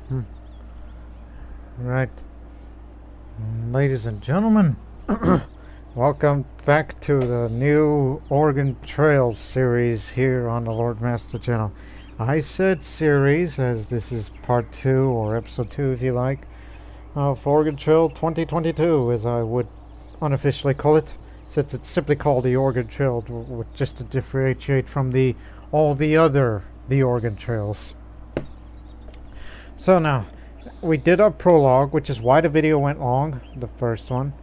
Hmm. Right. Ladies and gentlemen, welcome back to the new Oregon Trail series here on the Lord Master channel. I said series as this is part 2 or episode 2 if you like of Oregon Trail 2022 as I would unofficially call it, since it's simply called the Oregon Trail just to differentiate from all the other Oregon Trails. So now, we did our prologue, which is why the video went long, the first one,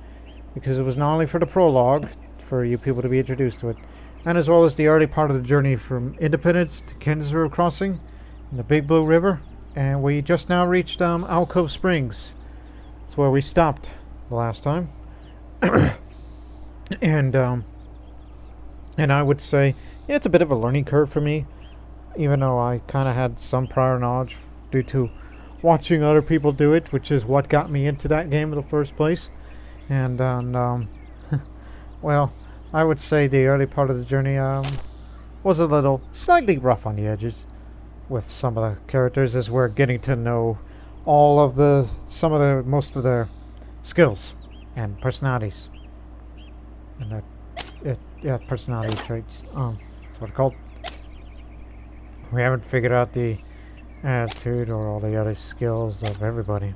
because it was not only for the prologue, for you people to be introduced to it, and as well as the early part of the journey from Independence to Kansas River Crossing in the Big Blue River, and we just now reached Alcove Springs. It's where we stopped the last time. and I would say, yeah, it's a bit of a learning curve for me, even though I kind of had some prior knowledge due to watching other people do it, which is what got me into that game in the first place. And well, I would say the early part of the journey was a little slightly rough on the edges with some of the characters as we're getting to know most of their skills and personalities and personality traits. That's what it's called. We haven't figured out the attitude or all the other skills of everybody.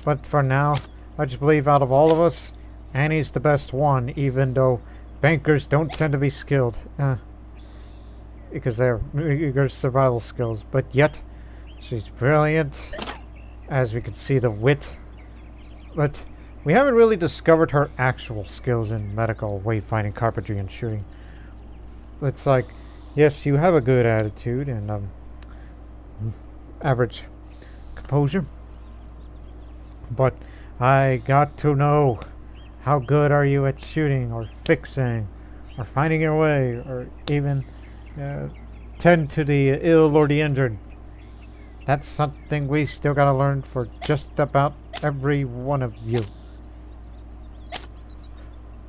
But for now, I just believe out of all of us, Annie's the best one, even though bankers don't tend to be skilled. Because they're meager survival skills. But yet, she's brilliant, as we can see the wit. But we haven't really discovered her actual skills in medical, wayfinding, carpentry, and shooting. It's like, yes, you have a good attitude and average composure, but I got to know how good are you at shooting or fixing or finding your way or even tend to the ill or the injured. That's something we still gotta learn for just about every one of you.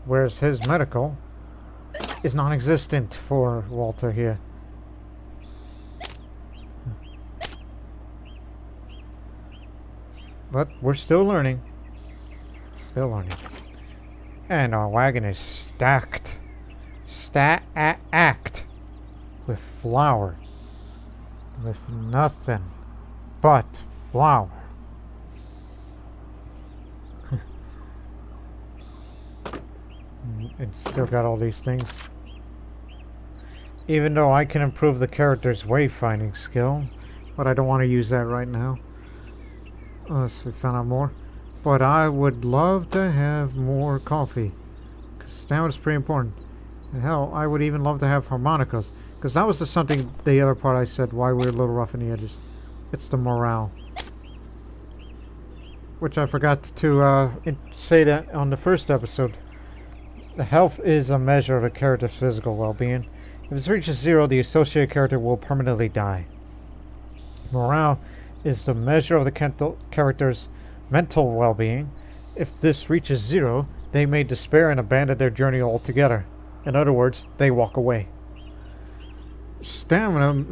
Whereas his medical is non-existent for Walter here. But we're still learning. Still learning. And our wagon is stacked with flour. With nothing but flour. It's still got all these things. Even though I can improve the character's wayfinding skill, but I don't want to use that right now. Unless we found out more. But I would love to have more coffee, because stamina's pretty important. And hell, I would even love to have harmonicas, because that was the other part I said why we're a little rough in the edges. It's the morale. Which I forgot to say that on the first episode. The health is a measure of a character's physical well-being. If it reaches 0, the associated character will permanently die. Morale is the measure of the character's mental well-being. If this reaches 0, they may despair and abandon their journey altogether. In other words, they walk away. Stamina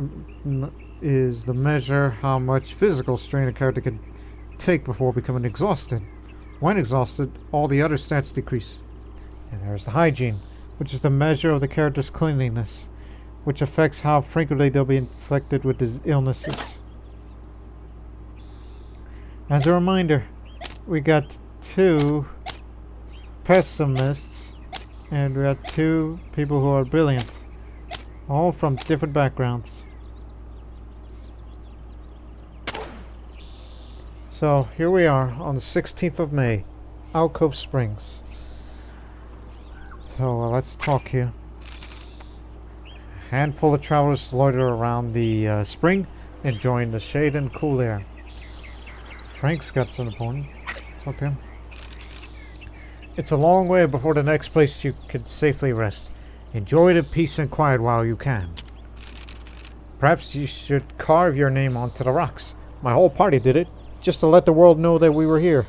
is the measure how much physical strain a character can take before becoming exhausted. When exhausted, all the other stats decrease. And there's the hygiene, which is the measure of the character's cleanliness, which affects how frequently they'll be infected with these illnesses. As a reminder, we got 2 pessimists and we got 2 people who are brilliant, all from different backgrounds. So here we are on the 16th of May, Alcove Springs. So let's talk here. A handful of travelers loiter around the spring, enjoying the shade and cool air. Frank's got some important. Talk to him. It's a long way before the next place you can safely rest. Enjoy the peace and quiet while you can. Perhaps you should carve your name onto the rocks. My whole party did it, just to let the world know that we were here.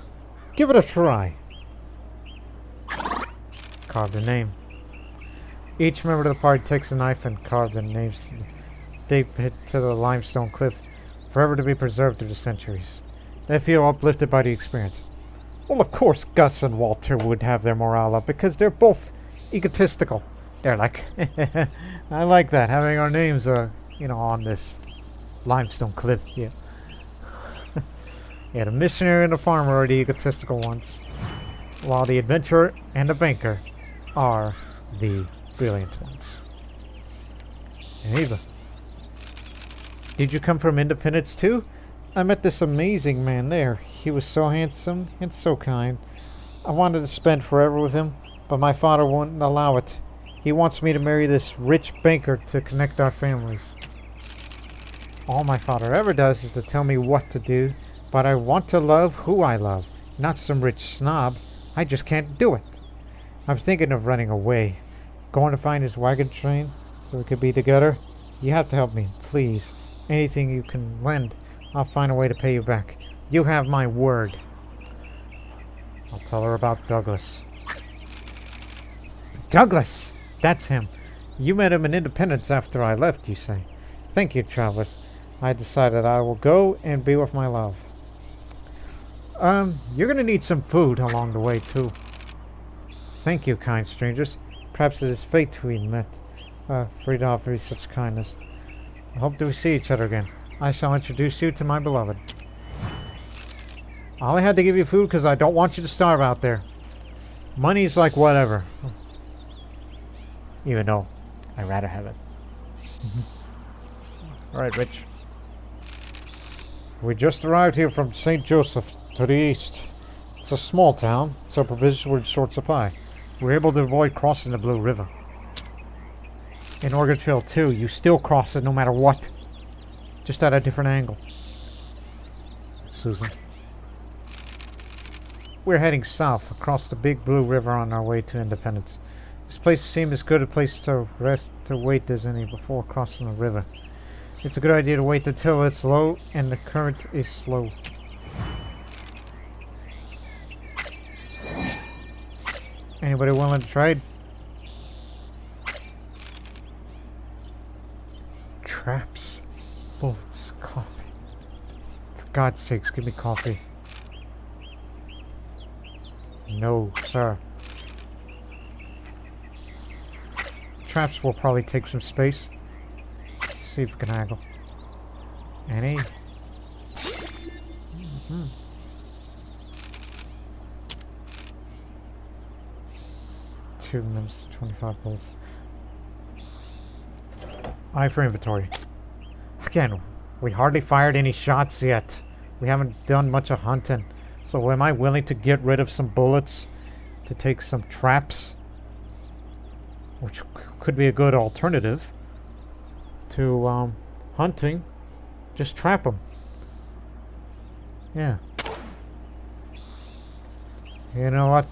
Give it a try. Carve the name. Each member of the party takes a knife and carve the names deep to the limestone cliff. forever to be preserved through the centuries. They feel uplifted by the experience. Well, of course Gus and Walter would have their morale up because they're both egotistical. They're like, I like that, having our names, on this limestone cliff. Yeah. Yeah, the missionary and the farmer are the egotistical ones, while the adventurer and the banker are the brilliant ones. And Eva, did you come from Independence too? I met this amazing man there. He was so handsome and so kind. I wanted to spend forever with him, but my father wouldn't allow it. He wants me to marry this rich banker to connect our families. All my father ever does is to tell me what to do, but I want to love who I love, not some rich snob. I just can't do it. I'm thinking of running away, going to find his wagon train so we could be together. You have to help me, please. Anything you can lend, I'll find a way to pay you back. You have my word. I'll tell her about Douglas. Douglas! That's him. You met him in Independence after I left, you say. Thank you, Travis. I decided I will go and be with my love. You're gonna need some food along the way, too. Thank you, kind strangers. Perhaps it is fate we met, for to offer you such kindness. I hope that we see each other again. I shall introduce you to my beloved. I only had to give you food because I don't want you to starve out there. Money's like whatever. Even though I'd rather have it. Alright, Rich. We just arrived here from St. Joseph to the east. It's a small town, so provisions were in short supply. We were able to avoid crossing the Blue River. In Oregon Trail 2, you still cross it no matter what. Just at a different angle. Susan. We're heading south across the Big Blue River on our way to Independence. This place seems as good a place to rest to wait as any before crossing the river. It's a good idea to wait until it's low and the current is slow. Anybody willing to trade? Traps, bullets, coffee. For God's sakes, give me coffee. No, sir. Traps will probably take some space. Let's see if we can haggle. Any? 2 minutes, 25 bullets. Eye for inventory. Again, we hardly fired any shots yet. We haven't done much of hunting. So am I willing to get rid of some bullets to take some traps? Which could be a good alternative to hunting. Just trap them. Yeah. You know what?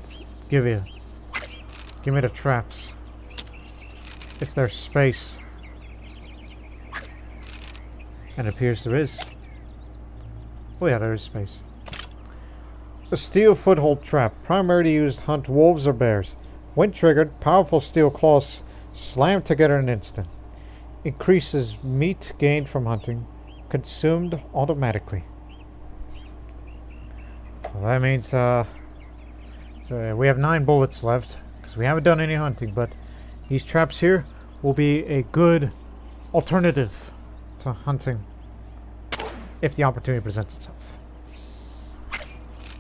Give me the traps. If there's space. And it appears there is. Oh yeah, there is space. A steel foothold trap, primarily used to hunt wolves or bears. When triggered, powerful steel claws slam together in an instant. Increases meat gained from hunting, consumed automatically. Well, that means so we have 9 bullets left because we haven't done any hunting, but these traps here will be a good alternative to hunting if the opportunity presents itself.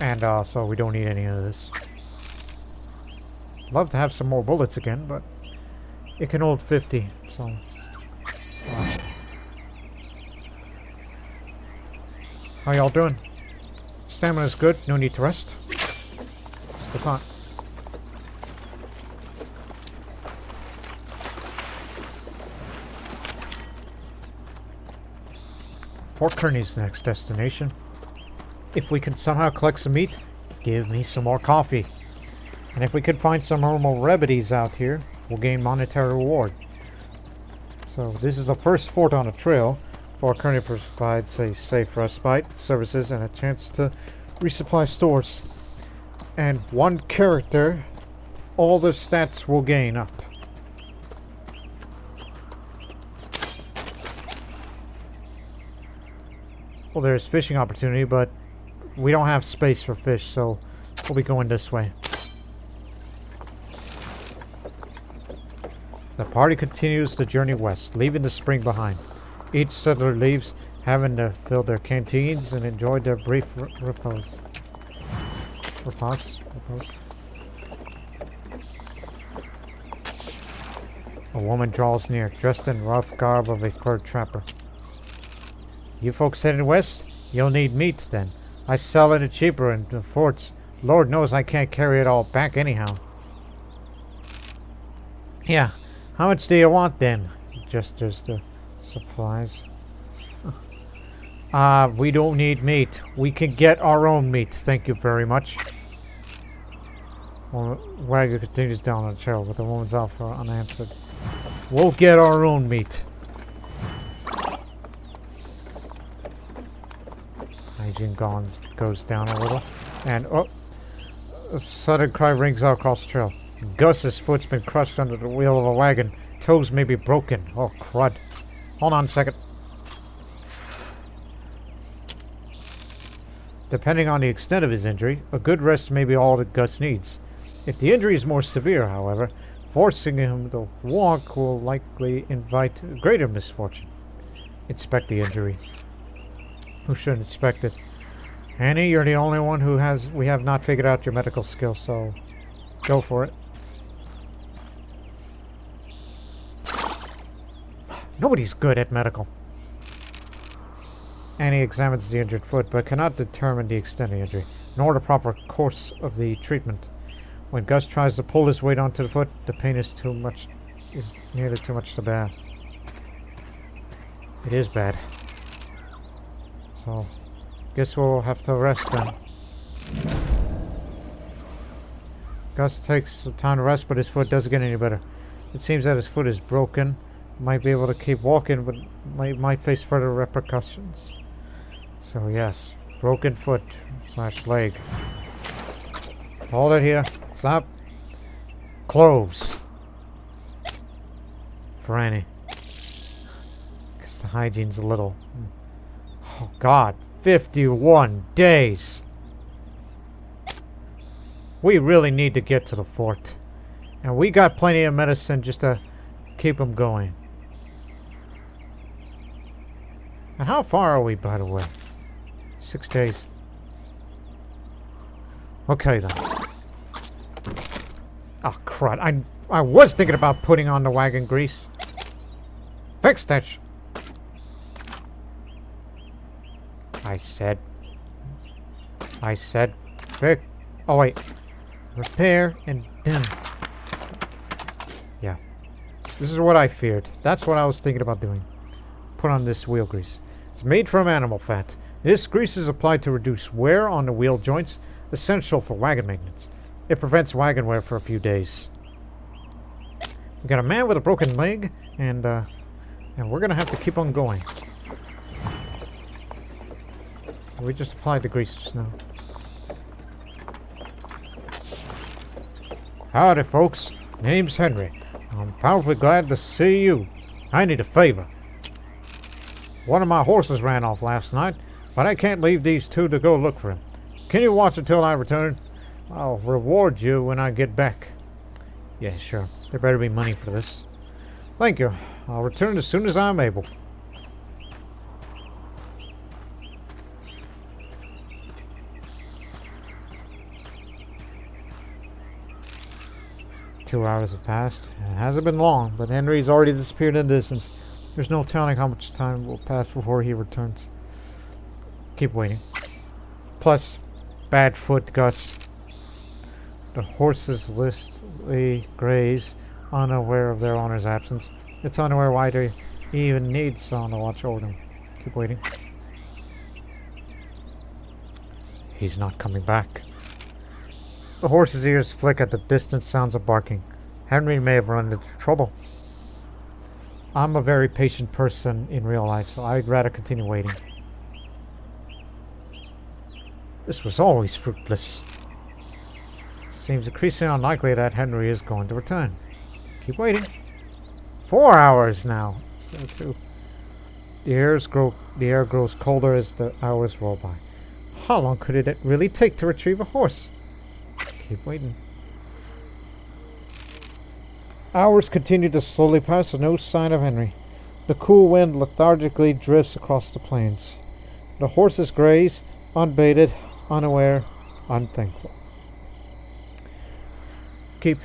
And so we don't need any of this. Love to have some more bullets again, but it can hold 50, so how y'all doing? Stamina's good, no need to rest. Still can't. Fort Kearney's the next destination. If we can somehow collect some meat, give me some more coffee. And if we could find some normal remedies out here, we'll gain monetary reward. So this is the first fort on a trail. Fort Kearney provides a safe respite, services, and a chance to resupply stores. And 1 character, all the stats will gain up. Well, there's fishing opportunity, but we don't have space for fish, so we'll be going this way. The party continues the journey west, leaving the spring behind. Each settler leaves, having to fill their canteens and enjoy their brief repose. Repose? A woman draws near, dressed in rough garb of a fur trapper. You folks heading west? You'll need meat, then. I sell it cheaper in the forts. Lord knows I can't carry it all back anyhow. Yeah. How much do you want, then? Gestures to supplies. We don't need meat. We can get our own meat. Thank you very much. Well, Wagger continues down the trail with the woman's offer unanswered. We'll get our own meat. Hygiene goes down a little. And, oh! A sudden cry rings out across the trail. Gus's foot's been crushed under the wheel of a wagon. Toes may be broken. Oh, crud. Hold on a second. Depending on the extent of his injury, a good rest may be all that Gus needs. If the injury is more severe, however, forcing him to walk will likely invite greater misfortune. Inspect the injury. Who should inspect it? Annie, you're the only one we have not figured out your medical skills, so go for it. Nobody's good at medical. Annie examines the injured foot, but cannot determine the extent of the injury, nor the proper course of the treatment. When Gus tries to pull his weight onto the foot, the pain is nearly too much to bear. It is bad. So, guess we'll have to rest then. Gus takes some time to rest, but his foot doesn't get any better. It seems that his foot is broken. Might be able to keep walking, but might face further repercussions. So yes, broken foot / leg. Hold it here. Stop. Cloves. For Annie. Because the hygiene's a little... Oh God, 51 days. We really need to get to the fort. And we got plenty of medicine just to keep him going. And how far are we, by the way? 6 days. Okay, then. Oh, crud. I was thinking about putting on the wagon grease. Fix that I said fix. Oh, wait. Repair and then. Yeah. This is what I feared. That's what I was thinking about doing. Put on this wheel grease. It's made from animal fat. This grease is applied to reduce wear on the wheel joints, essential for wagon maintenance. It prevents wagon wear for a few days. We got a man with a broken leg, and we're gonna have to keep on going. We just applied the grease just now. Howdy, folks. Name's Henry. I'm powerfully glad to see you. I need a favor. One of my horses ran off last night, but I can't leave these two to go look for him. Can you watch until I return? I'll reward you when I get back. Yeah, sure. There better be money for this. Thank you. I'll return as soon as I'm able. Two hours have passed. It hasn't been long, but Henry's already disappeared in the distance. There's no telling how much time will pass before he returns. Keep waiting. Plus, bad foot Gus. The horses listlessly graze, unaware of their owner's absence. It's unaware why they even need someone to watch over them. Keep waiting. He's not coming back. The horse's ears flick at the distant sounds of barking. Henry may have run into trouble. I'm a very patient person in real life, so I'd rather continue waiting. This was always fruitless. Seems increasingly unlikely that Henry is going to return. Keep waiting. 4 hours now. So too. The air grows colder as the hours roll by. How long could it really take to retrieve a horse? Keep waiting. Hours continue to slowly pass with no sign of Henry. The cool wind lethargically drifts across the plains. The horses graze, unbaited, unaware, unthankful. Keep.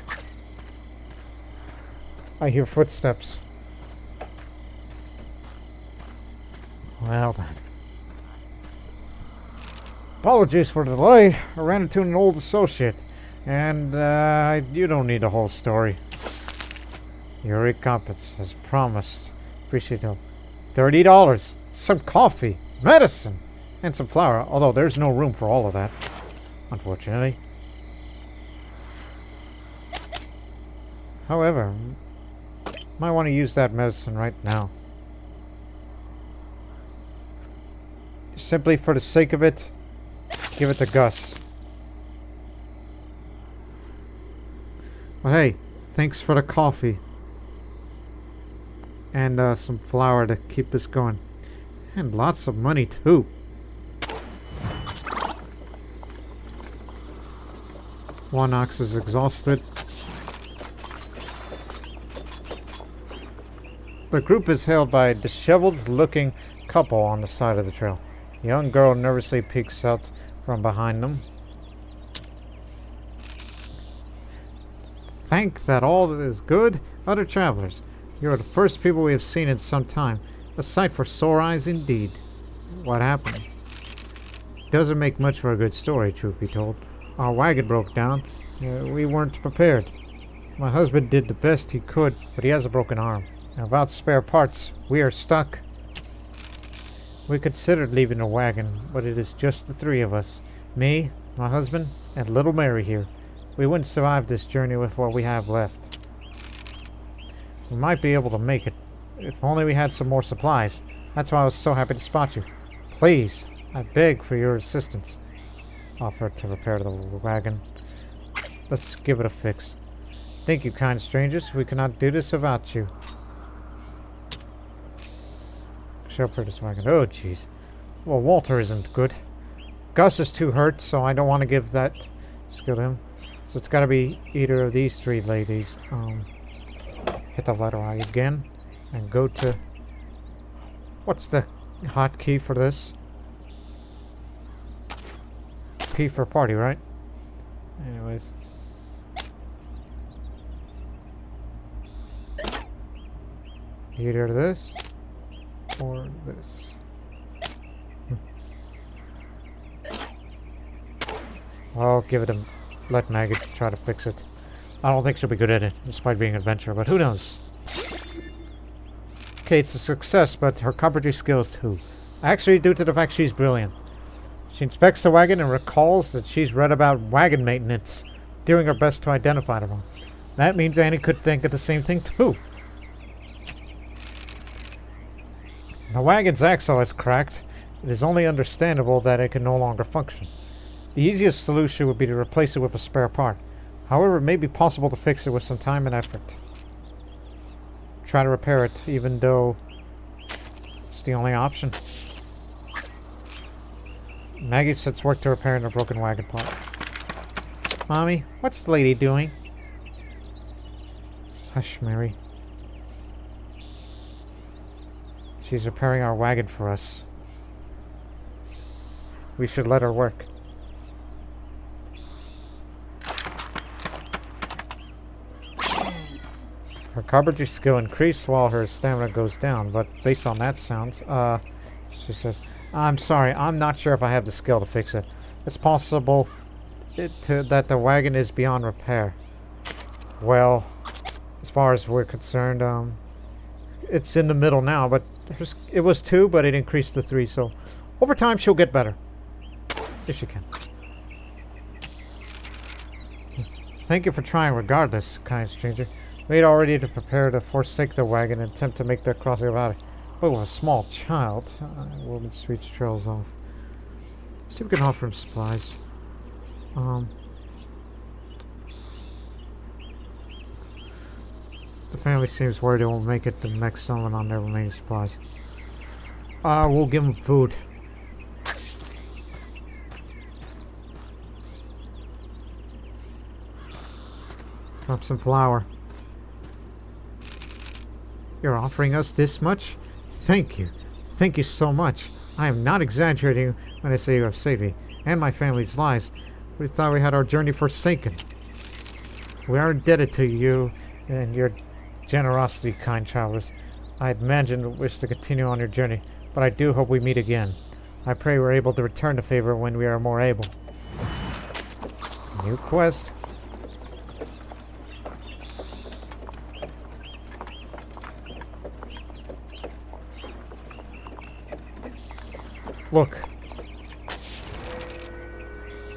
I hear footsteps. Well then. Apologies for the delay. I ran into an old associate. And, you don't need the whole story. Your recompense, as promised. Appreciate it. $30. Some coffee, medicine, and some flour. Although there's no room for all of that, unfortunately. However, might want to use that medicine right now. Simply for the sake of it, give it to Gus. But hey, thanks for the coffee. And some flour to keep us going. And lots of money too. One ox is exhausted. The group is hailed by a disheveled-looking couple on the side of the trail. A young girl nervously peeks out from behind them. Thank that all is good, other travelers. You are the first people we have seen in some time. A sight for sore eyes indeed. What happened? Doesn't make much for a good story, truth be told. Our wagon broke down. We weren't prepared. My husband did the best he could, but he has a broken arm. And without spare parts, we are stuck. We considered leaving the wagon, but it is just the three of us. Me, my husband, and little Mary here. We wouldn't survive this journey with what we have left. We might be able to make it, if only we had some more supplies. That's why I was so happy to spot you. Please, I beg for your assistance. Offer to repair the wagon. Let's give it a fix. Thank you, kind strangers. We cannot do this without you. Repair this wagon. Oh, jeez. Well, Walter isn't good. Gus is too hurt, so I don't want to give that skill to him. So it's got to be either of these three ladies. Hit the letter I again, and go to. What's the hotkey for this? P for party, right? Anyways. Either this or this. I'll give it a. Let Maggie try to fix it. I don't think she'll be good at it, despite being an adventurer, but who knows? Okay, it's a success, but her carpentry skills too. Actually, due to the fact she's brilliant. She inspects the wagon and recalls that she's read about wagon maintenance, doing her best to identify the wrong. That means Annie could think of the same thing too. The wagon's axle is cracked. It is only understandable that it can no longer function. The easiest solution would be to replace it with a spare part. However, it may be possible to fix it with some time and effort. Try to repair it, even though it's the only option. Maggie sets work to repairing a broken wagon part. Mommy, what's the lady doing? Hush, Mary. She's repairing our wagon for us. We should let her work. Her carpentry skill increased while her stamina goes down, but based on that sound, she says, I'm sorry, I'm not sure if I have the skill to fix it. It's possible that the wagon is beyond repair. Well, as far as we're concerned, it's in the middle now, but it was 2, but it increased to 3, so over time she'll get better. If she can. Thank you for trying regardless, kind stranger. We had already to prepare to forsake the wagon and attempt to make the crossing without it. But with a small child, woman's reach trails off. See if we can offer him supplies. The family seems worried it won't make it the next summon on their remaining supplies. We'll give him food. Drop some flour. You're offering us this much? Thank you. Thank you so much. I am not exaggerating when I say you have saved me and my family's lives. We thought we had our journey forsaken. We are indebted to you and your generosity, kind travelers. I imagine you wish to continue on your journey, but I do hope we meet again. I pray we're able to return the favor when we are more able. New quest. Look.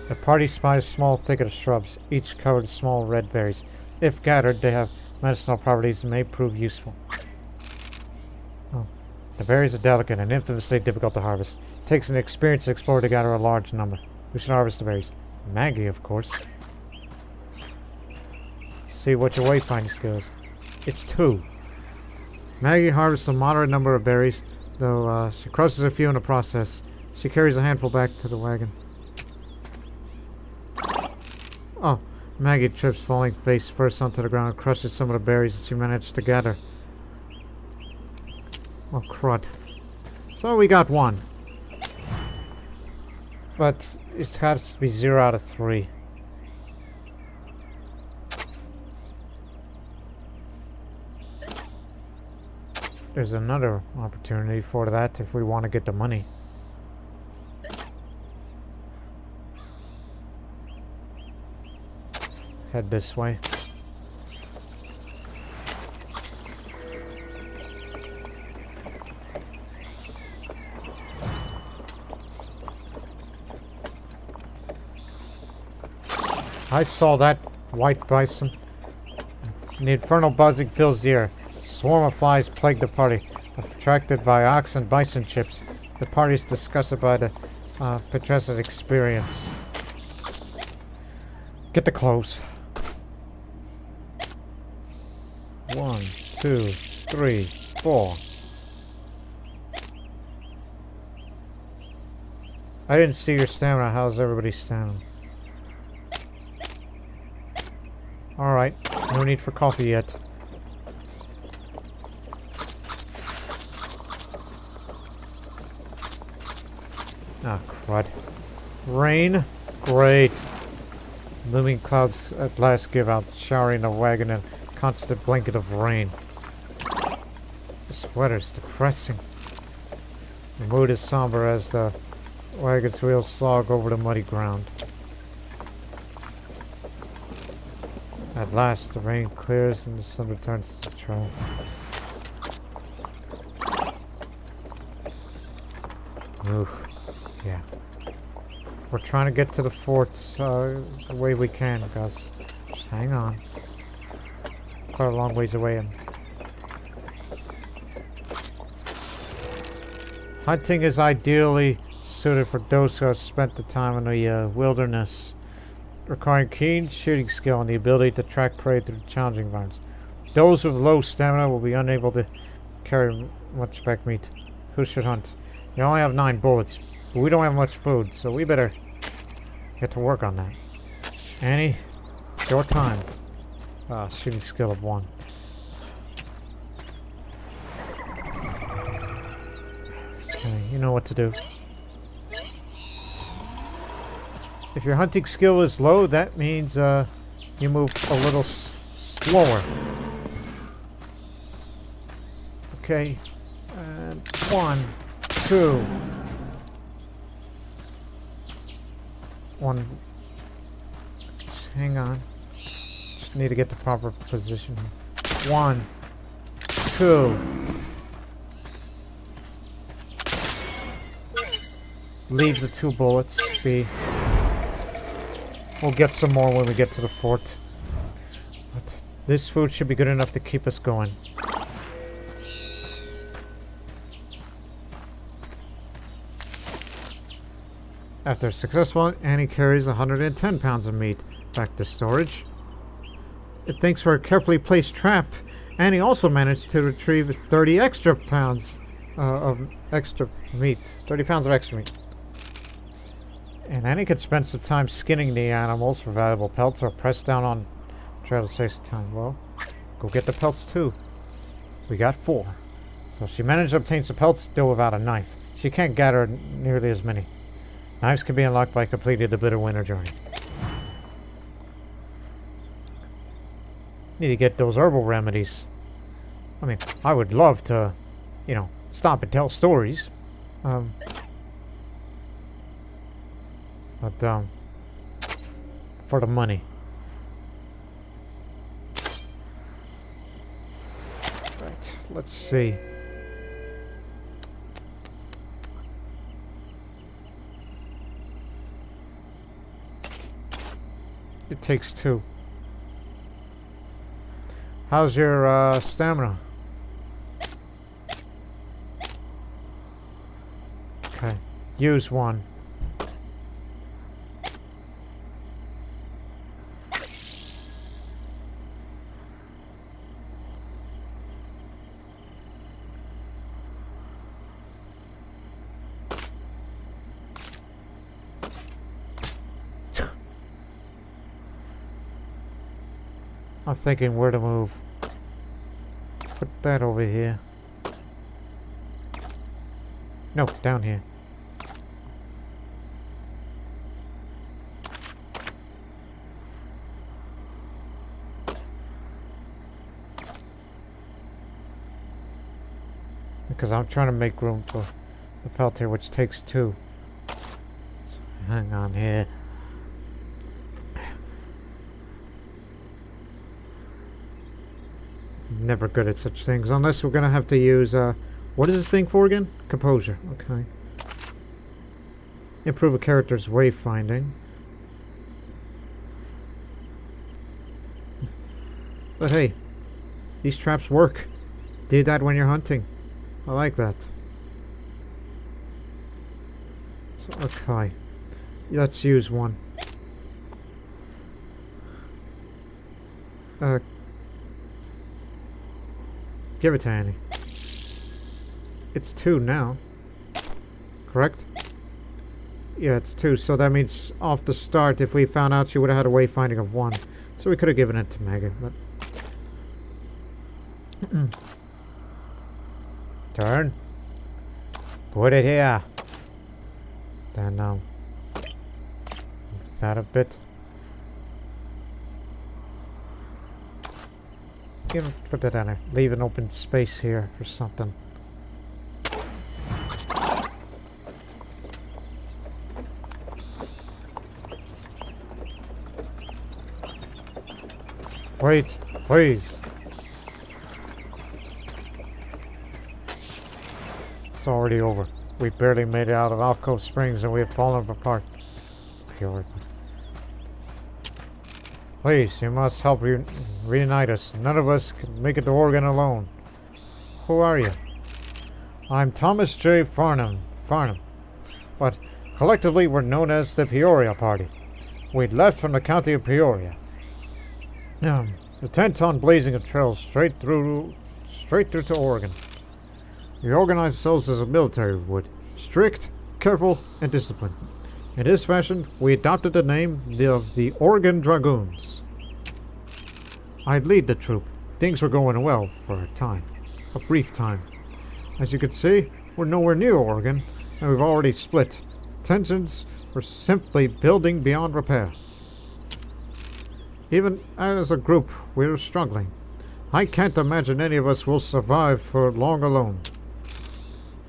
The party spies a small thicket of shrubs, each covered with small red berries. If gathered, they have medicinal properties and may prove useful. Oh. The berries are delicate and infamously difficult to harvest. It takes an experienced explorer to gather a large number. We should harvest the berries. Maggie, of course. See what your wayfinding skill is. It's 2. Maggie harvests a moderate number of berries, though she crushes a few in the process. She carries a handful back to the wagon. Oh, Maggie trips, falling face first onto the ground and crushes some of the berries that she managed to gather. Oh, crud. So we got 1. But it has to be 0 out of 3. There's another opportunity for that if we want to get the money. Head this way. I saw that white bison. The infernal buzzing fills the air. A swarm of flies plague the party, attracted by ox and bison chips. The party is disgusted by the Petressa's experience. Get the clothes. 1, 2, 3, 4. I didn't see your stamina. How's everybody's stamina? Alright, no need for coffee yet. Ah, crud. Rain? Great. Looming clouds at last give out, showering the wagon in a constant blanket of rain. This weather's depressing. The mood is somber as the wagon's wheels slog over the muddy ground. At last, the rain clears and the sun returns to the trail. Oof. Yeah. We're trying to get to the forts the way we can, guys. Just hang on. Quite a long ways away. Hunting is ideally suited for those who have spent the time in the wilderness, requiring keen shooting skill and the ability to track prey through challenging environments. Those with low stamina will be unable to carry much pack meat. Who should hunt? You only have 9 bullets, but we don't have much food, so we better get to work on that. Annie, it's your time. Shooting skill of 1. Okay, you know what to do. If your hunting skill is low, that means you move a little slower. Okay, and 1, 2. 1. Just hang on. Just need to get the proper position here. 1, 2. Leave the 2 bullets be. We'll get some more when we get to the fort. But this food should be good enough to keep us going. After a successful, Annie carries 110 pounds of meat back to storage. Thanks for a carefully placed trap, Annie also managed to retrieve 30 extra pounds of extra meat. 30 pounds of extra meat. And Annie could spend some time skinning the animals for valuable pelts or press down on trail to save some time. Well, go get the pelts too. We got 4. So she managed to obtain some pelts still without a knife. She can't gather nearly as many. Knives can be unlocked by completing the Bitter Winter journey. Need to get those herbal remedies. I mean, I would love to, you know, stop and tell stories. But for the money. Right, let's see. It takes 2. How's your stamina? Okay, use 1. I'm thinking where to move. Put that over here. No, down here. Because I'm trying to make room for the pelt here, which takes 2. So hang on here. Never good at such things, unless we're gonna have to use, what is this thing for again? Composure, okay. Improve a character's wayfinding. But hey, these traps work. Do that when you're hunting. I like that. So, okay. Let's use 1. Give it to Annie. It's 2 now. Correct? Yeah, it's 2. So that means off the start, if we found out, she would have had a wayfinding of 1. So we could have given it to Megan, but... Turn. Put it here. Then, is that a bit? Put that down there. Leave an open space here for something. Wait, please. It's already over. We barely made it out of Alcove Springs and we have fallen apart. Pure. Please, you must help reunite us. None of us can make it to Oregon alone. Who are you? I'm Thomas J. Farnham. But collectively we're known as the Peoria Party. We'd left from the county of Peoria. Intent on blazing a trail straight through to Oregon. We organized ourselves as a military would. Strict, careful, and disciplined. In this fashion, we adopted the name of the Oregon Dragoons. I'd lead the troop. Things were going well for a time. A brief time. As you can see, we're nowhere near Oregon, and we've already split. Tensions were simply building beyond repair. Even as a group, we're struggling. I can't imagine any of us will survive for long alone.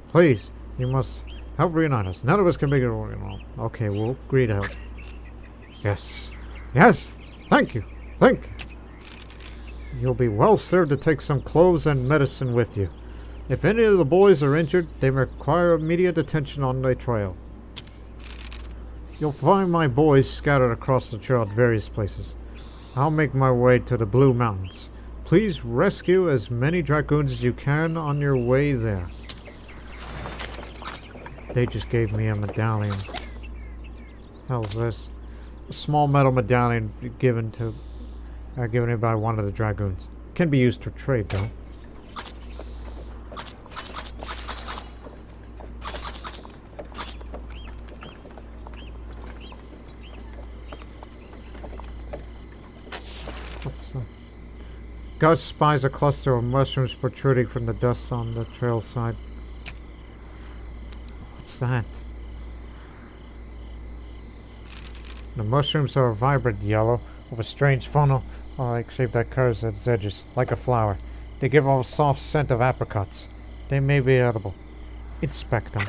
Please, you must help reunite us. None of us can make it Oregon. Okay, we'll agree to help. Yes. Yes! Thank you! Thank you! You'll be well served to take some clothes and medicine with you. If any of the boys are injured, they require immediate attention on the trail. You'll find my boys scattered across the trail at various places. I'll make my way to the Blue Mountains. Please rescue as many dragoons as you can on your way there. They just gave me a medallion. Hell's this? A small metal medallion given me by one of the dragoons. Can be used for trade, though. Gus spies a cluster of mushrooms protruding from the dust on the trail side. What's that? The mushrooms are a vibrant yellow with a strange funnel-like shape that curves at its edges, like a flower. They give off a soft scent of apricots. They may be edible. Inspect them.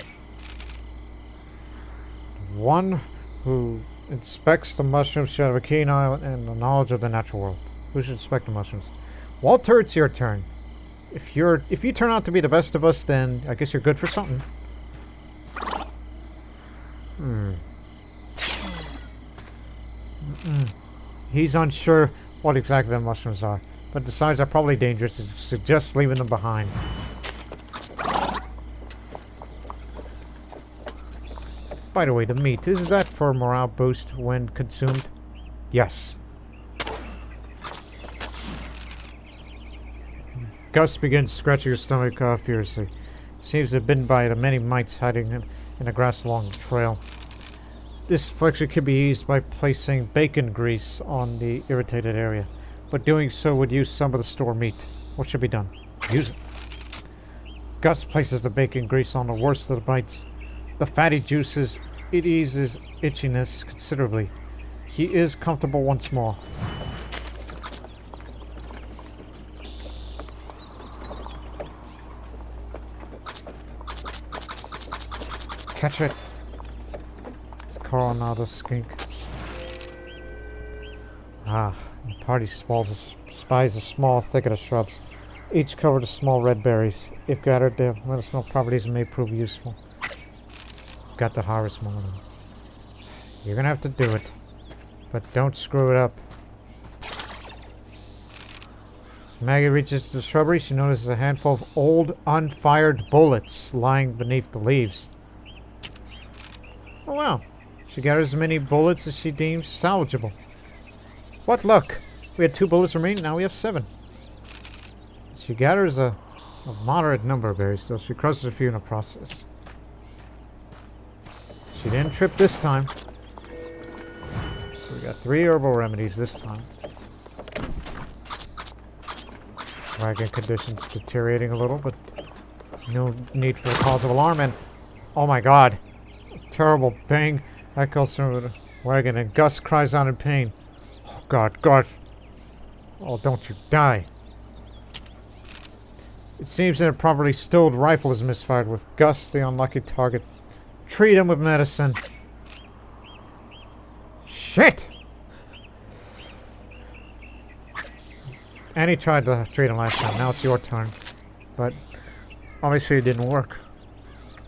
One who inspects the mushrooms should have a keen eye and a knowledge of the natural world. Who should inspect the mushrooms? Walter, it's your turn. If you turn out to be the best of us, then I guess you're good for something. He's unsure what exactly the mushrooms are, but decides they're probably dangerous and suggests leaving them behind. By the way, the meat, is that for morale boost when consumed? Yes. Gus begins scratching his stomach furiously. Seems to have been by the many mites hiding in the grass along the trail. This affliction can be eased by placing bacon grease on the irritated area, but doing so would use some of the store meat. What should be done? Use it. Gus places the bacon grease on the worst of the bites. The fatty juices, it eases itchiness considerably. He is comfortable once more. Catch it. Coronado skink. The party spies a small thicket of shrubs, each covered with small red berries. If gathered, their medicinal properties may prove useful. Got to harvest more of them. You're gonna have to do it, but don't screw it up. As Maggie reaches the shrubbery, she notices a handful of old, unfired bullets lying beneath the leaves. Oh wow. She gathers as many bullets as she deems salvageable. What luck! We had 2 bullets remaining, now we have 7. She gathers a moderate number of berries, though she crushes a few in the process. She didn't trip this time. So we got 3 herbal remedies this time. Wagon conditions deteriorating a little, but no need for the cause of alarm, and oh my god! A terrible bang echoes from the wagon, and Gus cries out in pain. Oh god, God! Oh, don't you die! It seems an improperly stowed rifle is misfired, with Gus the unlucky target. Treat him with medicine. Shit! Annie tried to treat him last time, now it's your turn. But obviously it didn't work.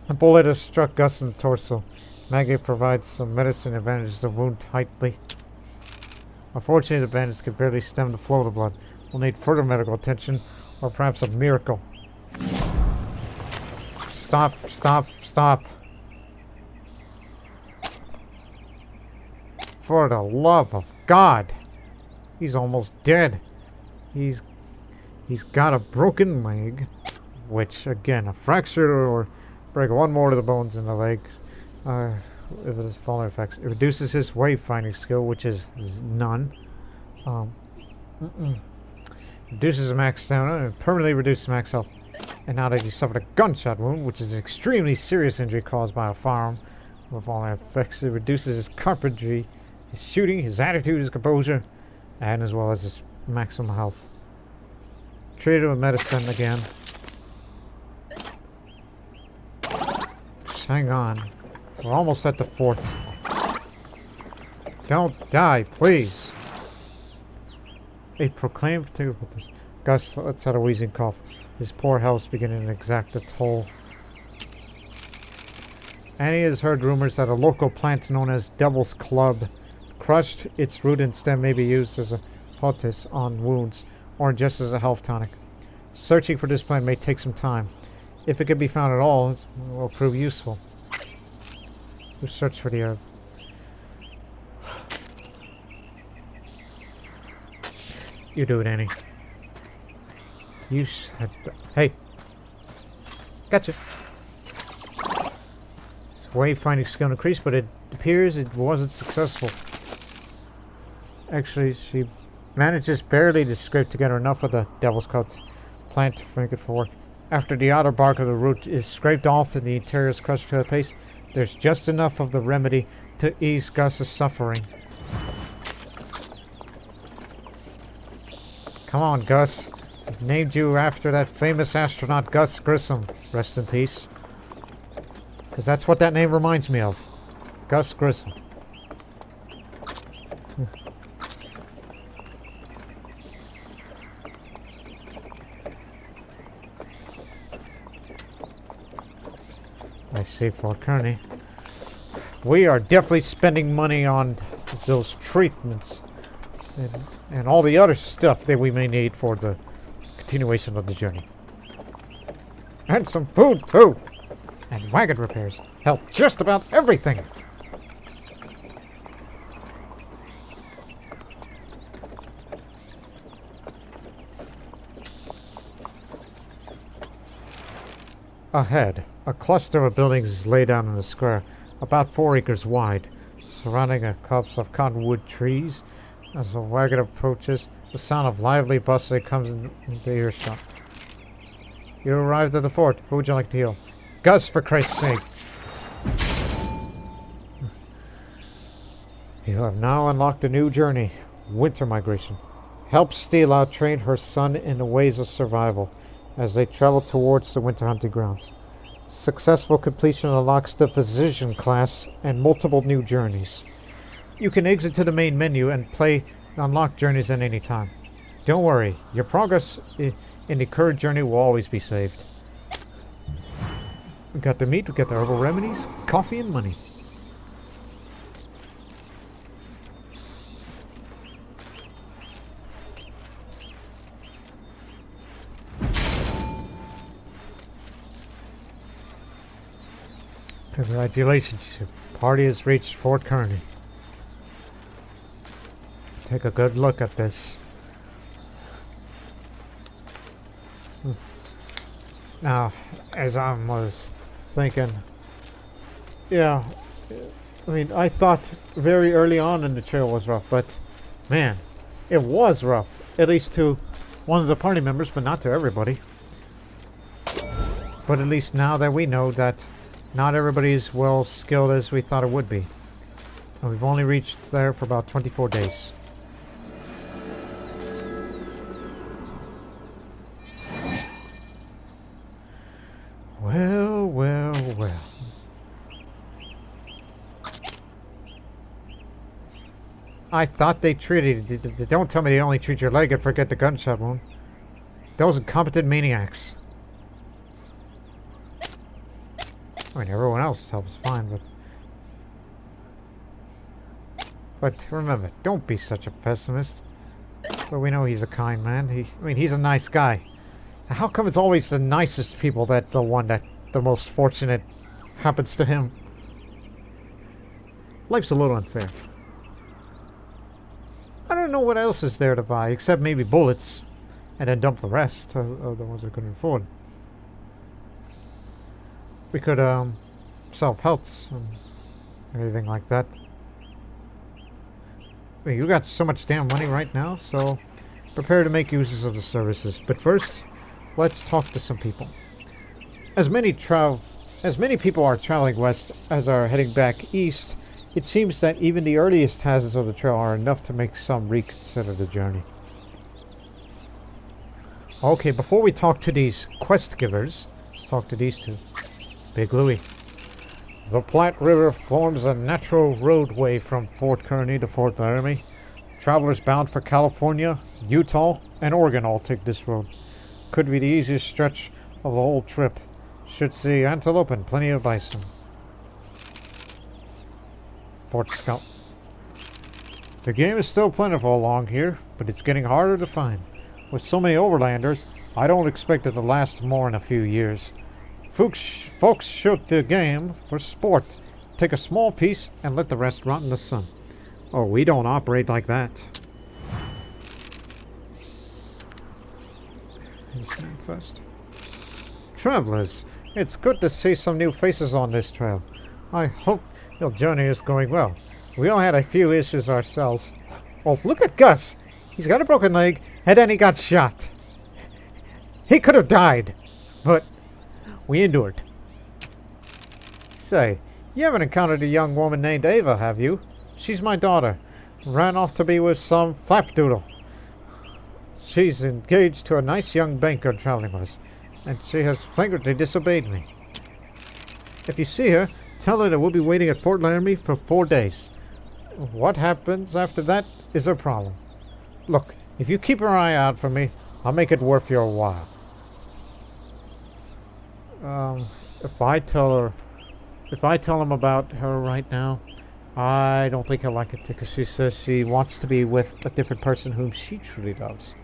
A bullet has struck Gus in the torso. Maggie provides some medicine and bandages the wound tightly. Unfortunately, the bandage can barely stem the flow of the blood. We'll need further medical attention, or perhaps a miracle. Stop, stop, stop. For the love of God! He's almost dead. He's got a broken leg, which, again, a fracture or break one more of the bones in the leg. If it is following effects, it reduces his wayfinding skill, which is none. Reduces his max stamina and permanently reduces max health. And now that he suffered a gunshot wound, which is an extremely serious injury caused by a firearm, with following effects, it reduces his carpentry, his shooting, his attitude, his composure, and as well as his maximum health. Treated with medicine again. Just hang on. We're almost at the fort. Don't die, please. A proclaimed to Gus lets out a wheezing cough. His poor health's beginning to exact a toll. Annie has heard rumors that a local plant known as Devil's Club crushed its root and stem may be used as a poultice on wounds or just as a health tonic. Searching for this plant may take some time. If it can be found at all, it will prove useful. We'll search for the herb. You do it, Annie. You said hey! Gotcha! His wayfinding skill increased, but it appears it wasn't successful. Actually, she manages barely to scrape together enough of the devil's coat plant to make it for work. After the outer bark of the root is scraped off and the interior is crushed to a paste, there's just enough of the remedy to ease Gus's suffering. Come on, Gus. I've named you after that famous astronaut Gus Grissom. Rest in peace. Because that's what that name reminds me of. Gus Grissom. I see, Fort Kearny. We are definitely spending money on those treatments and all the other stuff that we may need for the continuation of the journey. And some food, too! And wagon repairs. Hell, just about everything! Ahead, a cluster of buildings is laid down in a square, about 4 acres wide, surrounding a copse of cottonwood trees. As the wagon approaches, the sound of lively bustling comes into earshot. You arrived at the fort. Who would you like to heal? Gus, for Christ's sake! You have now unlocked a new journey, winter migration. Help Stila train her son in the ways of survival as they travel towards the winter hunting grounds. Successful completion unlocks the physician class and multiple new journeys. You can exit to the main menu and play unlocked journeys at any time. Don't worry, your progress in the current journey will always be saved. We got the meat, we got the herbal remedies, coffee, and money. Congratulations, your party has reached Fort Kearny. Take a good look at this. Now, as I was thinking, yeah, I mean, I thought very early on in the trail was rough, but man, it was rough. At least to one of the party members, but not to everybody. But at least now that we know that not everybody is well skilled as we thought it would be. And we've only reached there for about 24 days. Well, well, well. I thought they treated... Don't tell me they only treat your leg and forget the gunshot wound. Those incompetent maniacs. I mean, everyone else helps fine, but remember, don't be such a pessimist. But we know he's a kind man. He's a nice guy. How come it's always the nicest people that the most fortunate happens to him? Life's a little unfair. I don't know what else is there to buy, except maybe bullets, and then dump the rest of the ones I couldn't afford. We could sell pelts and everything like that. I mean, you got so much damn money right now, so prepare to make uses of the services. But first, let's talk to some people. As many people are traveling west as are heading back east, it seems that even the earliest hazards of the trail are enough to make some reconsider the journey. Okay, before we talk to these quest givers, let's talk to these two. Big Louie. The Platte River forms a natural roadway from Fort Kearny to Fort Laramie. Travelers bound for California, Utah, and Oregon all take this road. Could be the easiest stretch of the whole trip. Should see antelope and plenty of bison. Fort Scout. The game is still plentiful along here, but it's getting harder to find. With so many overlanders, I don't expect it to last more than a few years. Folks shoot the game for sport. Take a small piece and let the rest rot in the sun. Oh, we don't operate like that. First. Travelers, it's good to see some new faces on this trail. I hope your journey is going well. We all had a few issues ourselves. Oh, look at Gus! He's got a broken leg, and then he got shot. He could have died, but we endured. Say, you haven't encountered a young woman named Ava, have you? She's my daughter. Ran off to be with some flapdoodle. She's engaged to a nice young banker traveling with us, and she has flagrantly disobeyed me. If you see her, tell her that we'll be waiting at Fort Laramie for 4 days. What happens after that is her problem. Look, if you keep her eye out for me, I'll make it worth your while. If I tell him about her right now, I don't think he'll like it because she says she wants to be with a different person whom she truly loves.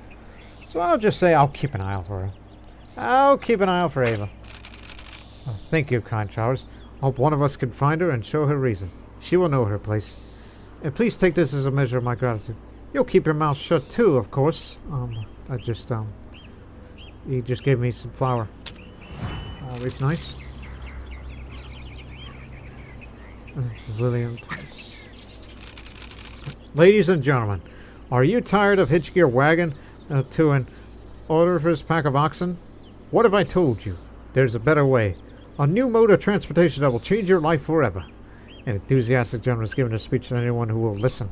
So I'll just say I'll keep an eye out for her. I'll keep an eye out for Ava. Oh, thank you, kind Charles. Hope one of us can find her and show her reason. She will know her place. And please take this as a measure of my gratitude. You'll keep your mouth shut too, of course. He just gave me some flour. Always nice. William. Ladies and gentlemen, are you tired of hitching your wagon to an odoriferous pack of oxen? What have I told you? There's a better way. A new mode of transportation that will change your life forever. An enthusiastic gentleman is giving a speech to anyone who will listen.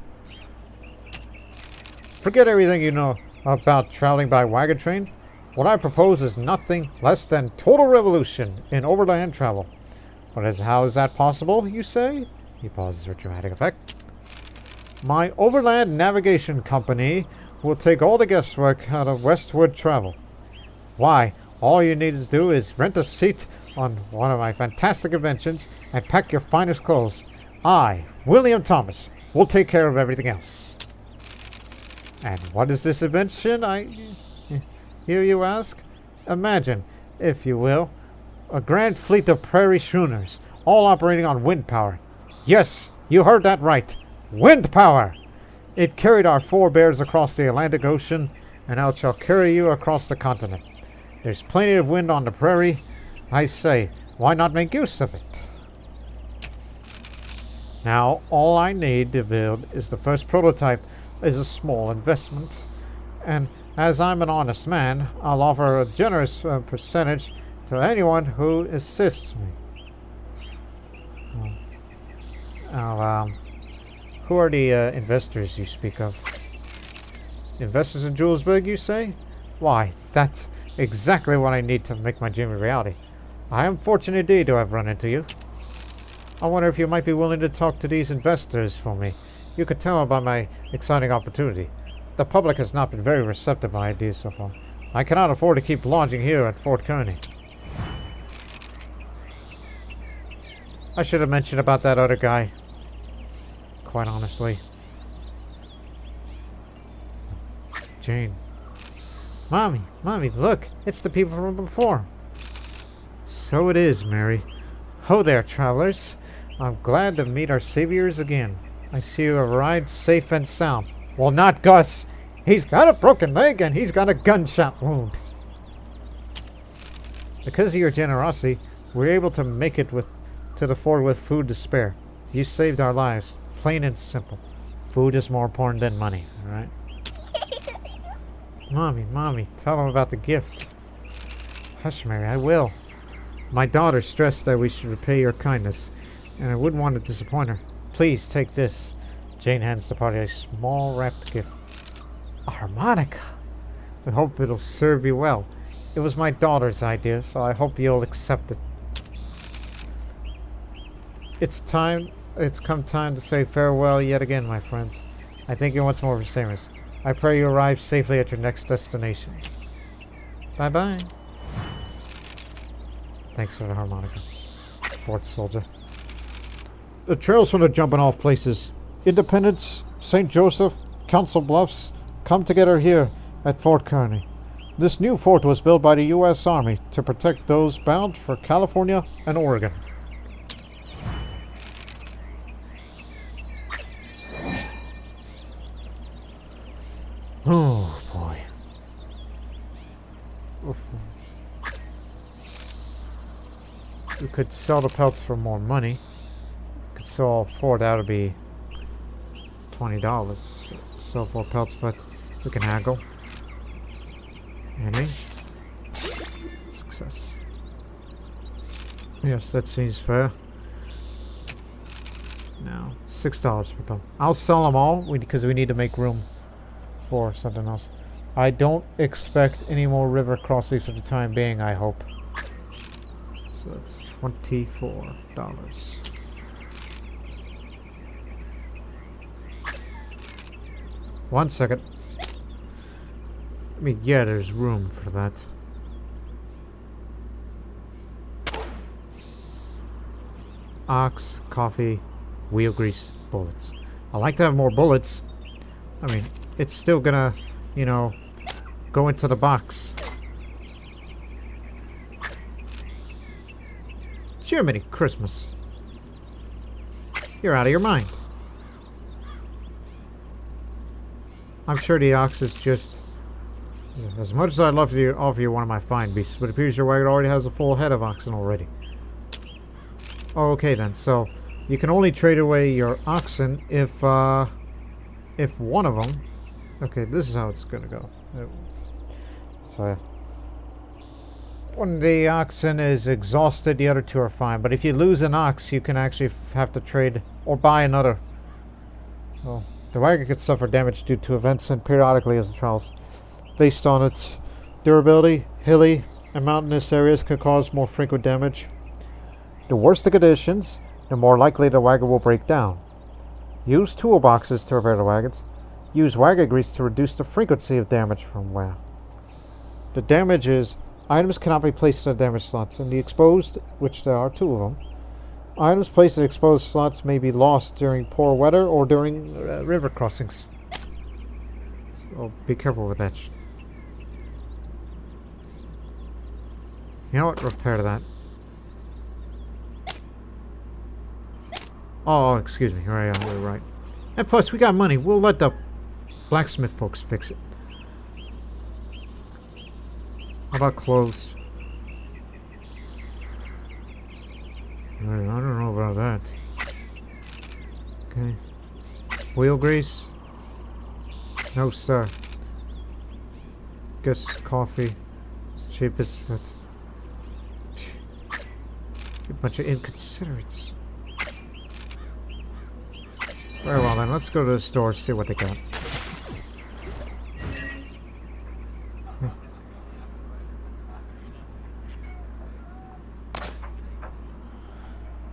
Forget everything you know about traveling by wagon train. What I propose is nothing less than total revolution in overland travel. How is that possible, you say? He pauses for dramatic effect. My overland navigation company will take all the guesswork out of westward travel. Why, all you need to do is rent a seat on one of my fantastic inventions and pack your finest clothes. I, William Thomas, will take care of everything else. And what is this invention, I hear you ask? Imagine, if you will, a grand fleet of prairie schooners, all operating on wind power. Yes, you heard that right. Wind power! It carried our forebears across the Atlantic Ocean, and now it shall carry you across the continent. There's plenty of wind on the prairie. I say, why not make use of it? Now, all I need to build is the first prototype. Is a small investment, and as I'm an honest man, I'll offer a generous percentage to anyone who assists me. Who are the investors you speak of? Investors in Julesburg, you say? Why, that's exactly what I need to make my dream a reality. I am fortunate indeed to have run into you. I wonder if you might be willing to talk to these investors for me. You could tell by my exciting opportunity. The public has not been very receptive to my ideas so far. I cannot afford to keep lodging here at Fort Kearney. I should have mentioned about that other guy. Quite honestly. Jane. Mommy, look. It's the people from before. So it is, Mary. Ho there, travelers. I'm glad to meet our saviors again. I see you have arrived safe and sound. Well, not Gus. He's got a broken leg and he's got a gunshot wound. Because of your generosity, we're able to make it to the fort with food to spare. You saved our lives, plain and simple. Food is more important than money, alright? Mommy, tell them about the gift. Hush, Mary, I will. My daughter stressed that we should repay your kindness, and I wouldn't want to disappoint her. Please take this. Jane hands the party a small wrapped gift. A harmonica. We hope it'll serve you well. It was my daughter's idea, so I hope you'll accept it. It's come time to say farewell yet again, my friends. I thank you once more for saving us. I pray you arrive safely at your next destination. Bye-bye. Thanks for the harmonica, Fort Soldier. The trails from the jumping off places. Independence, St. Joseph, Council Bluffs, come together here at Fort Kearney. This new fort was built by the U.S. Army to protect those bound for California and Oregon. Oh, boy. Oof. We could sell the pelts for more money. Sell 4, that would be $20. Sell 4 pelts, but We can haggle. Enemy. Success. Yes, that seems fair. Now, $6 per ton. I'll sell them all because we need to make room for something else. I don't expect any more river crossings for the time being, I hope. So that's $24. 1 second. I mean, yeah, there's room for that. Ox, coffee, wheel grease, bullets. I like to have more bullets. I mean, it's still gonna, you know, go into the box. Jiminy Christmas. You're out of your mind. I'm sure the ox is just... As much as I'd love to offer you one of my fine beasts, but it appears your wagon already has a full head of oxen already. Oh, okay then. So, you can only trade away your oxen if one of them... Okay, this is how it's gonna go. So, when the oxen is exhausted, the other two are fine. But if you lose an ox, you can actually have to trade or buy another. Oh, the wagon could suffer damage due to events and periodically as it travels. Based on its durability, hilly and mountainous areas can cause more frequent damage. The worse the conditions, the more likely the wagon will break down. Use toolboxes to repair the wagons. Use wagon grease to reduce the frequency of damage from wear. The damage is items cannot be placed in the damaged slots. In the exposed, which there are 2 of them, items placed in exposed slots may be lost during poor weather or during river crossings. So be careful with that. You know what? Repair that. Oh, excuse me. Right, you're right. And plus, we got money. We'll let the blacksmith folks fix it. How about clothes? I don't know about that. Okay. Wheel grease? No, sir. Guess coffee. It's cheapest with a bunch of inconsiderates. Very well then, let's go to the store, see what they got.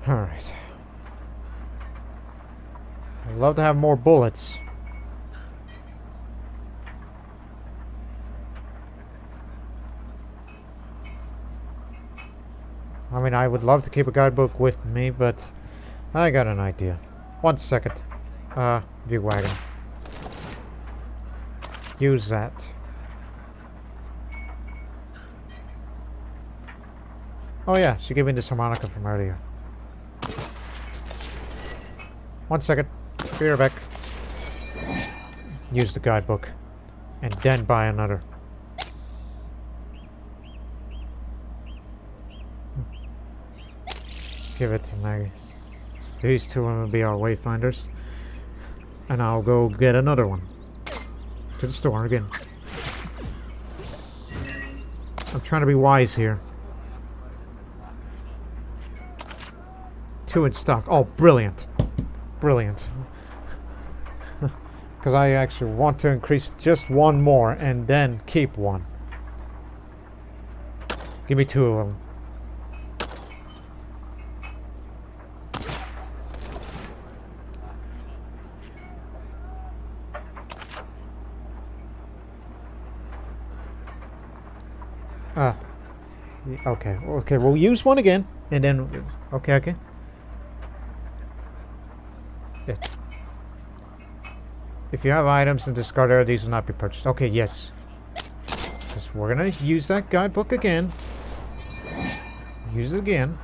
Alright. I'd love to have more bullets. I mean, I would love to keep a guidebook with me, but I got an idea. 1 second. View wagon. Use that. Oh yeah, she gave me this harmonica from earlier. 1 second. Be right back. Use the guidebook. And then buy another. Give it to Maggie. These 2 will be our wayfinders. And I'll go get another one. To the store again. I'm trying to be wise here. 2 in stock. Oh, brilliant. Brilliant. Because I actually want to increase just 1 more and then keep 1. Give me 2 of them. Okay. Okay, we'll use 1 again, and then... Okay. Yeah. If you have items in discard area, these will not be purchased. Okay, yes. Because we're gonna use that guidebook again. Use it again.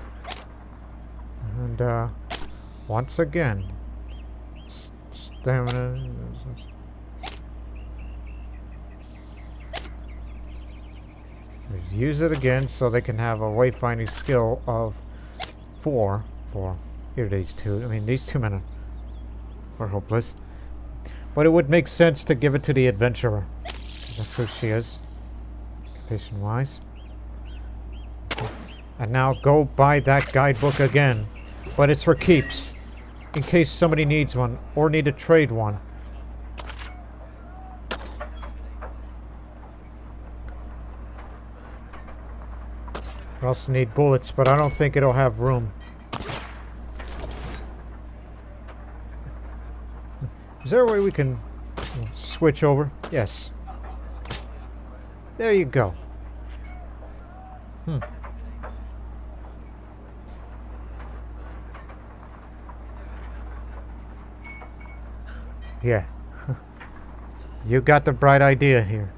And, once again. Stamina... Use it again so they can have a wayfinding skill of 4. Here, these 2. I mean, these 2 men are hopeless. But it would make sense to give it to the adventurer. That's who she is. Occupation-wise. And now go buy that guidebook again. But it's for keeps. In case somebody needs one. Or need to trade one. I also need bullets, but I don't think it'll have room. Is there a way we can switch over? Yes. There you go. Yeah. You got the bright idea here.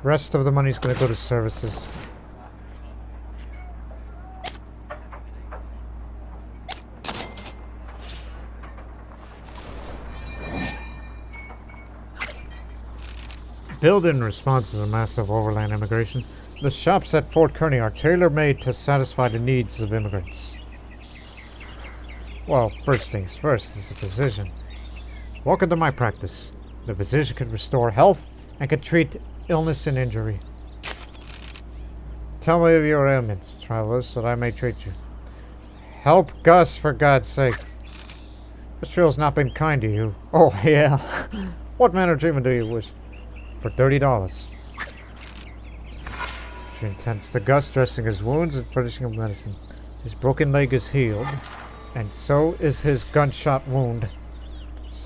Rest of the money's going to go to services. Built in response to the massive overland immigration, the shops at Fort Kearny are tailor-made to satisfy the needs of immigrants. Well, first things first is the physician. Welcome to my practice. The physician can restore health and can treat illness and injury. Tell me of your ailments, travelers, so that I may treat you. Help Gus, for God's sake. This trail's not been kind to you. Oh, yeah. What manner of treatment do you wish? For $30. She intends to Gus, dressing his wounds and furnishing him medicine. His broken leg is healed, and so is his gunshot wound.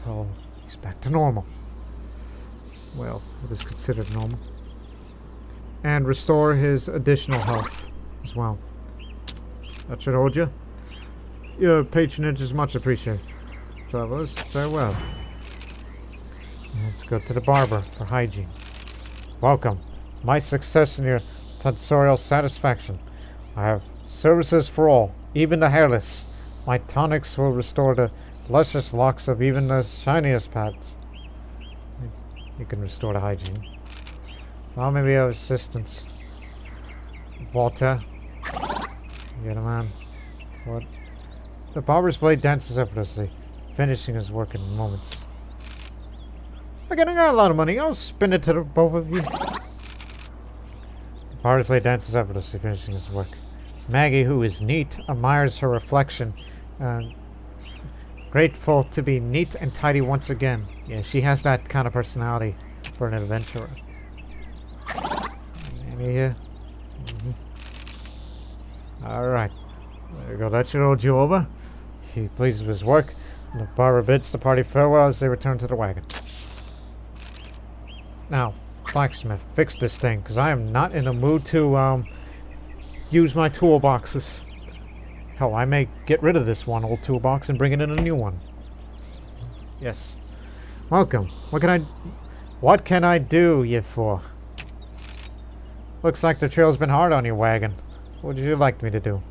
So, he's back to normal. Well, it is considered normal. And restore his additional health as well. That should hold you. Your patronage is much appreciated. Travelers, farewell. Let's go to the barber for hygiene. Welcome. My success in your tonsorial satisfaction. I have services for all, even the hairless. My tonics will restore the luscious locks of even the shiniest pads. You can restore the hygiene. Well, maybe have assistance. Walter. Get a man. What? The barber's blade dances effortlessly, finishing his work in moments. I got a lot of money. I'll spend it to the both of you. The barber's blade dances effortlessly, finishing his work. Maggie, who is neat, admires her reflection. Grateful to be neat and tidy once again. Yeah, she has that kind of personality for an adventurer. Any here? Alright. There you go. That should hold you over. He pleased with his work. And the barber bids the party farewell as they return to the wagon. Now, blacksmith, fix this thing, because I am not in the mood to use my toolboxes. Hell, I may get rid of this one old toolbox and bring it in a new one. Yes. Welcome. What can I do you for? Looks like the trail's been hard on your wagon. What would you like me to do?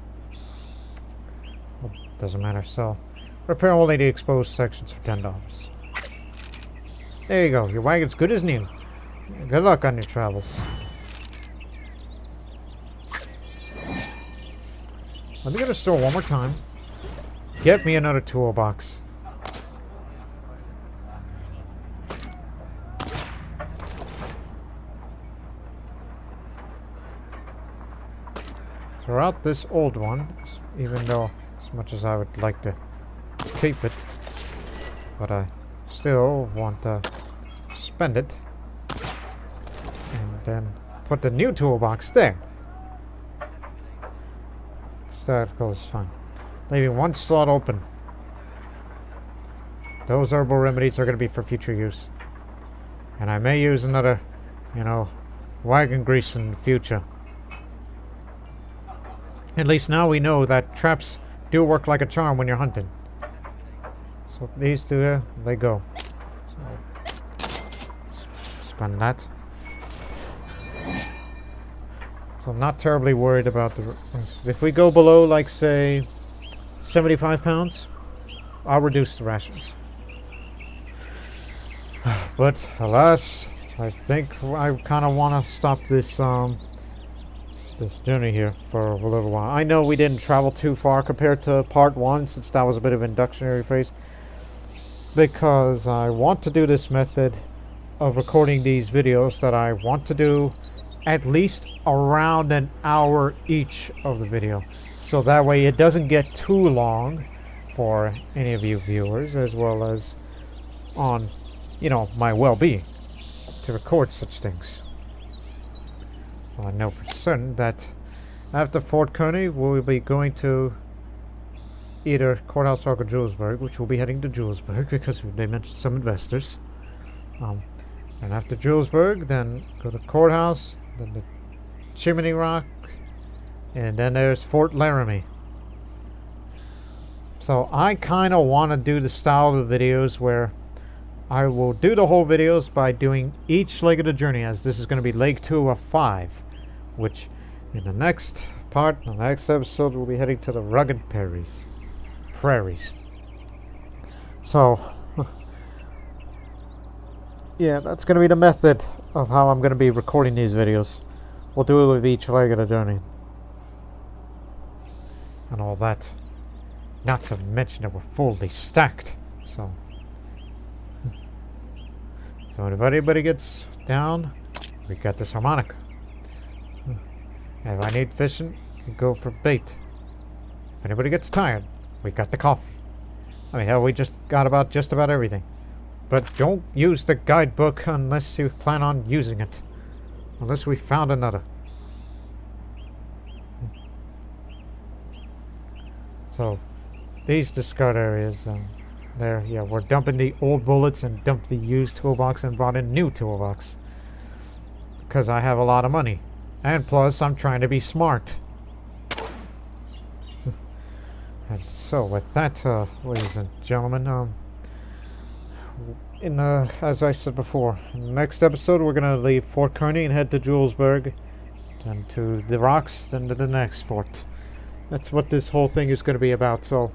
Well, doesn't matter. So, repair only the exposed sections for $10. There you go. Your wagon's good as new. Good luck on your travels. Let me go to the store one more time. Get me another toolbox. Throw out this old one, even though as much as I would like to keep it, but I still want to spend it. And then put the new toolbox there. That goes fine. Leaving one slot open. Those herbal remedies are going to be for future use. And I may use another, wagon grease in the future. At least now we know that traps do work like a charm when you're hunting. So these two here, they go. So, spend that. So I'm not terribly worried about the... If we go below, like, say, 75 pounds, I'll reduce the rations. But, alas, I think I kind of want to stop this, this journey here for a little while. I know we didn't travel too far compared to part 1, since that was a bit of an inductionary phase. Because I want to do this method of recording these videos that I want to do at least around an hour each of the video, so that way it doesn't get too long for any of you viewers, as well as on, you know, my well-being to record such things. Well, I know for certain that after Fort Kearny we'll be going to either Courthouse Rock or Julesburg, which we'll be heading to Julesburg because they mentioned some investors. And after Julesburg, then go to Courthouse, then the Chimney Rock, and then there's Fort Laramie. So I kind of want to do the style of the videos where I will do the whole videos by doing each leg of the journey, as this is going to be leg 2 of 5, which in the next part, the next episode, we'll be heading to the rugged prairies. So yeah, that's going to be the method of how I'm going to be recording these videos. We'll do it with each leg of the journey and all that. Not to mention that we're fully stacked. So if anybody gets down, we got this harmonica. If I need fishing, we go for bait. If anybody gets tired, we got the coffee. I mean, hell, we just got just about everything. But don't use the guidebook unless you plan on using it. Unless we found another. So, these discard areas, there, yeah, we're dumping the old bullets and dumped the used toolbox and brought in new toolbox. Because I have a lot of money. And plus, I'm trying to be smart. And so, with that, ladies and gentlemen, as I said before, in the next episode we're going to leave Fort Kearny and head to Julesburg, then to the rocks, then to the next fort. That's what this whole thing is going to be about. So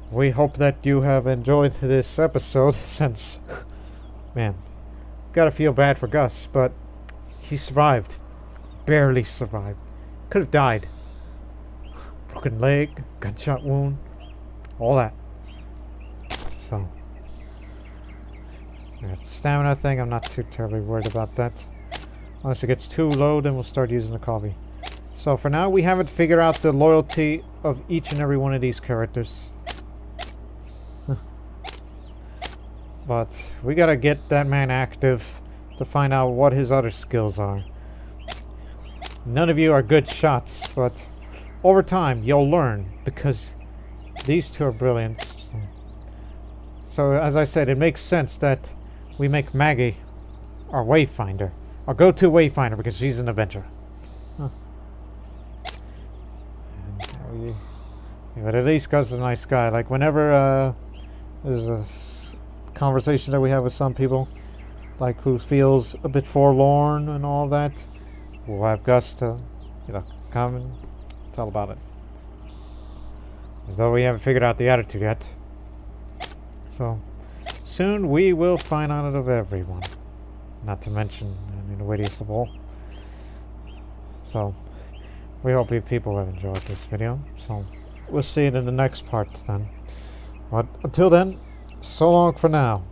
we hope that you have enjoyed this episode, since, man, gotta feel bad for Gus, but he survived. Barely survived. Could have died. Broken leg, gunshot wound, all that. So the stamina thing, I'm not too terribly worried about that. Unless it gets too low, then we'll start using the coffee. So for now, we haven't figured out the loyalty of each and every one of these characters. But we gotta get that man active to find out what his other skills are. None of you are good shots, but over time you'll learn, because these two are brilliant. So as I said, it makes sense that we make Maggie our wayfinder, our go-to wayfinder, because she's an adventurer. But at least Gus is a nice guy. Like, whenever there's a conversation that we have with some people, like, who feels a bit forlorn and all that, we'll have Gus to, you know, come and tell about it. As though we haven't figured out the attitude yet. So soon we will find out of everyone. Not to mention, I mean, the wittiest of all. So we hope you people have enjoyed this video. So we'll see it in the next part then. But until then, so long for now.